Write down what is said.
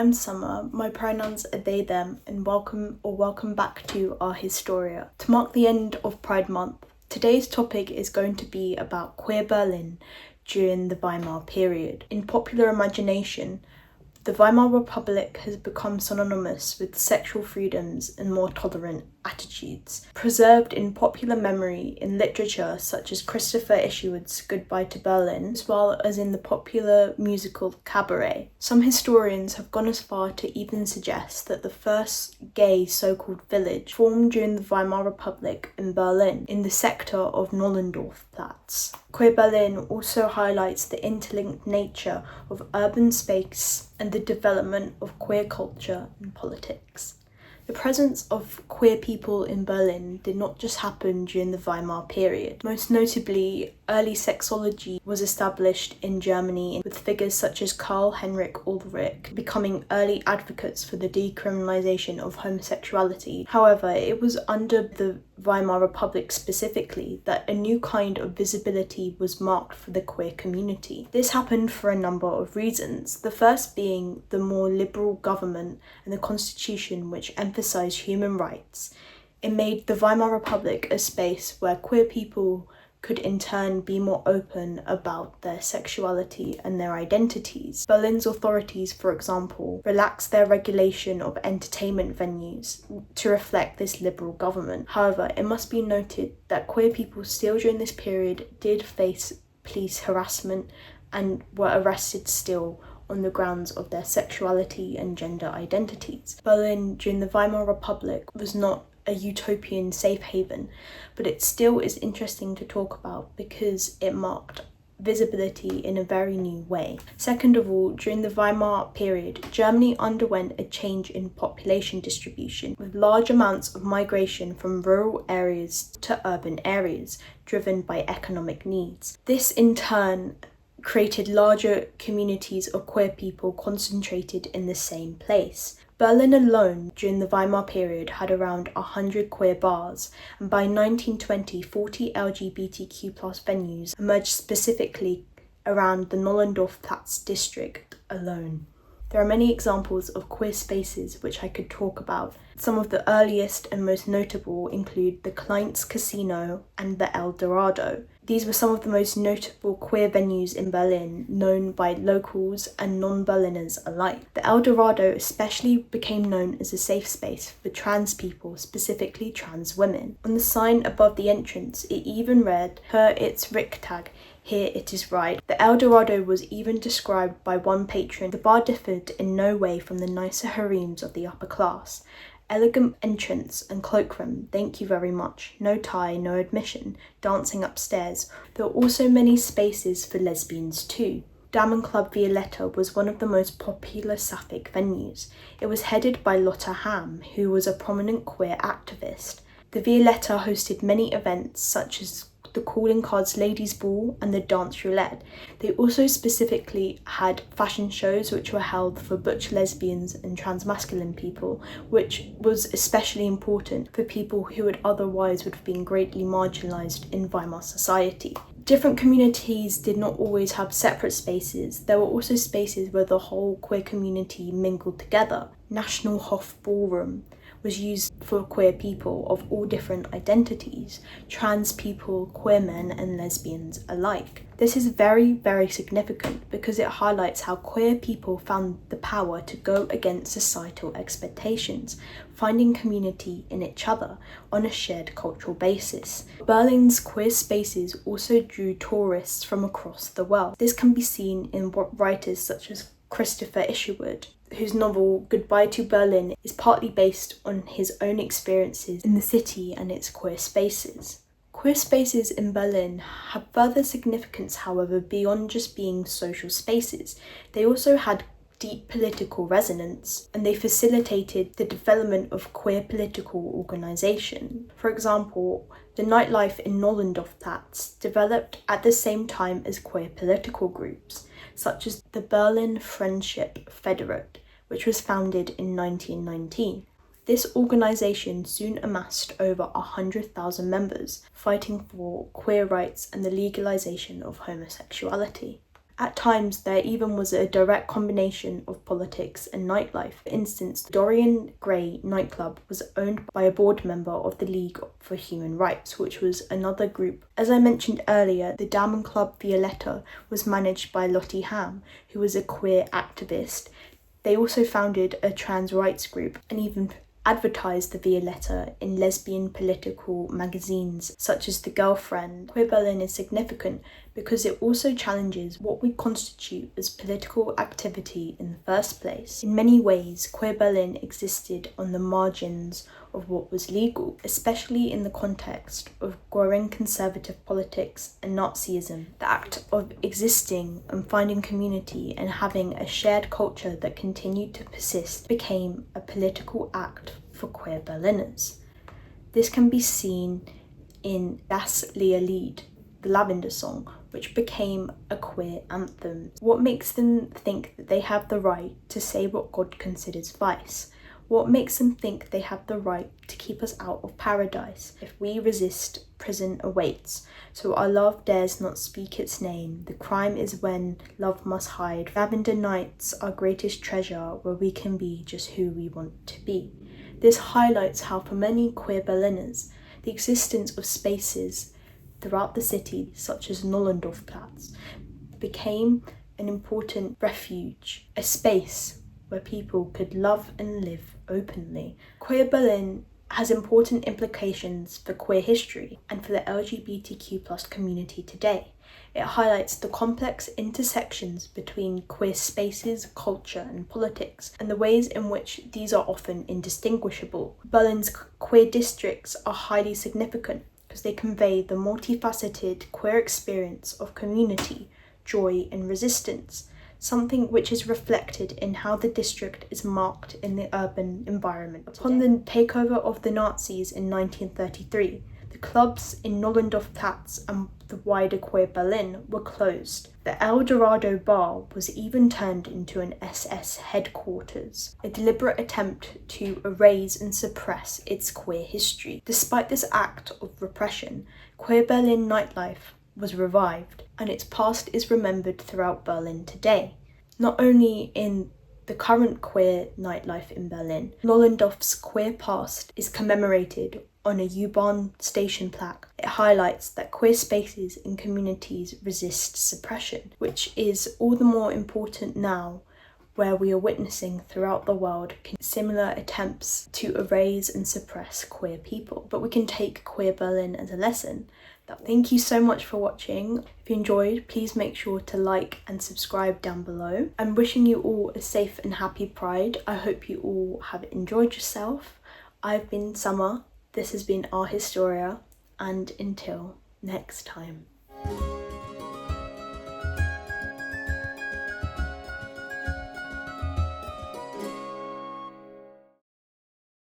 I'm Summer, my pronouns are they, them, and welcome back to Our Historia. To mark the end of Pride Month, today's topic is going to be about queer Berlin during the Weimar period. In popular imagination, the Weimar Republic has become synonymous with sexual freedoms and more tolerant attitudes. Preserved in popular memory in literature such as Christopher Isherwood's Goodbye to Berlin, as well as in the popular musical Cabaret. Some historians have gone as far to even suggest that the first gay so-called village formed during the Weimar Republic in Berlin, in the sector of Nollendorfplatz. Queer Berlin also highlights the interlinked nature of urban space and the development of queer culture and politics. The presence of queer people in Berlin did not just happen during the Weimar period. Most notably, early sexology was established in Germany with figures such as Karl Heinrich Ulrich becoming early advocates for the decriminalization of homosexuality. However, it was under the Weimar Republic specifically that a new kind of visibility was marked for the queer community. This happened for a number of reasons, the first being the more liberal government and the constitution which emphasized human rights. It made the Weimar Republic a space where queer people could in turn be more open about their sexuality and their identities. Berlin's authorities, for example, relaxed their regulation of entertainment venues to reflect this liberal government. However, it must be noted that queer people still during this period did face police harassment and were arrested still on the grounds of their sexuality and gender identities. Berlin during the Weimar Republic was not a utopian safe haven, but it still is interesting to talk about because it marked visibility in a very new way. Second of all, during the Weimar period, Germany underwent a change in population distribution, with large amounts of migration from rural areas to urban areas, driven by economic needs. This in turn created larger communities of queer people concentrated in the same place. Berlin alone during the Weimar period had around 100 queer bars, and by 1920, 40 LGBTQ+ venues emerged specifically around the Nollendorfplatz district alone. There are many examples of queer spaces which I could talk about. Some of the earliest and most notable include the Klein's Casino and the El Dorado. These were some of the most notable queer venues in Berlin, known by locals and non-Berliners alike. The El Dorado especially became known as a safe space for trans people, specifically trans women. On the sign above the entrance, it even read, "Hier it's Richtag, here it is right." The El Dorado was even described by one patron. The bar differed in no way from the nicer harems of the upper class. Elegant entrance and cloakroom, thank you very much, no tie, no admission, dancing upstairs. There were also many spaces for lesbians too. Damen Club Violetta was one of the most popular sapphic venues. It was headed by Lotta Ham, who was a prominent queer activist. The Violetta hosted many events such as the Calling Cards Ladies Ball and the Dance Roulette. They also specifically had fashion shows which were held for butch lesbians and transmasculine people, which was especially important for people who would otherwise would have been greatly marginalised in Weimar society. Different communities did not always have separate spaces. There were also spaces where the whole queer community mingled together. National Hof Ballroom was used for queer people of all different identities, trans people, queer men and lesbians alike. This is very, very significant because it highlights how queer people found the power to go against societal expectations, finding community in each other on a shared cultural basis. Berlin's queer spaces also drew tourists from across the world. This can be seen in writers such as Christopher Isherwood, whose novel Goodbye to Berlin is partly based on his own experiences in the city and its queer spaces. Queer spaces in Berlin have further significance, however, beyond just being social spaces. They also had deep political resonance, and they facilitated the development of queer political organisation. For example, the nightlife in Nollendorfplatz developed at the same time as queer political groups, such as the Berlin Friendship Federate, which was founded in 1919. This organisation soon amassed over 100,000 members, fighting for queer rights and the legalisation of homosexuality. At times, there even was a direct combination of politics and nightlife. For instance, the Dorian Gray nightclub was owned by a board member of the League for Human Rights, which was another group. As I mentioned earlier, the Diamond Club Violetta was managed by Lottie Ham, who was a queer activist. They also founded a trans rights group and even advertised the Violetta in lesbian political magazines such as The Girlfriend. Queer Berlin is significant because it also challenges what we constitute as political activity in the first place. In many ways, Queer Berlin existed on the margins of what was legal, especially in the context of growing conservative politics and Nazism. The act of existing and finding community and having a shared culture that continued to persist became a political act for queer Berliners. This can be seen in Das Lied, the Lavender song, which became a queer anthem. What makes them think that they have the right to say what God considers vice? What makes them think they have the right to keep us out of paradise? If we resist, prison awaits. So our love dares not speak its name. The crime is when love must hide. Lavender nights, our greatest treasure, where we can be just who we want to be. This highlights how for many queer Berliners, the existence of spaces throughout the city, such as Nollendorfplatz, became an important refuge, a space where people could love and live openly. Queer Berlin has important implications for queer history and for the LGBTQ+ community today. It highlights the complex intersections between queer spaces, culture, and politics, and the ways in which these are often indistinguishable. Berlin's queer districts are highly significant because they convey the multifaceted queer experience of community, joy, and resistance, something which is reflected in how the district is marked in the urban environment. Upon the takeover of the Nazis in 1933, the clubs in Nollendorfplatz and the wider queer Berlin were closed. The El Dorado bar was even turned into an SS headquarters, a deliberate attempt to erase and suppress its queer history. Despite this act of repression, queer Berlin nightlife was revived, and its past is remembered throughout Berlin today. Not only in the current queer nightlife in Berlin, Nollendorf's queer past is commemorated on a U-Bahn station plaque. It highlights that queer spaces and communities resist suppression, which is all the more important now where we are witnessing throughout the world similar attempts to erase and suppress queer people. But we can take queer Berlin as a lesson. Thank you so much for watching. If you enjoyed, please make sure to like and subscribe down below. I'm wishing you all a safe and happy Pride. I hope you all have enjoyed yourself. I've been Summer. This has been Our Historia, and until next time.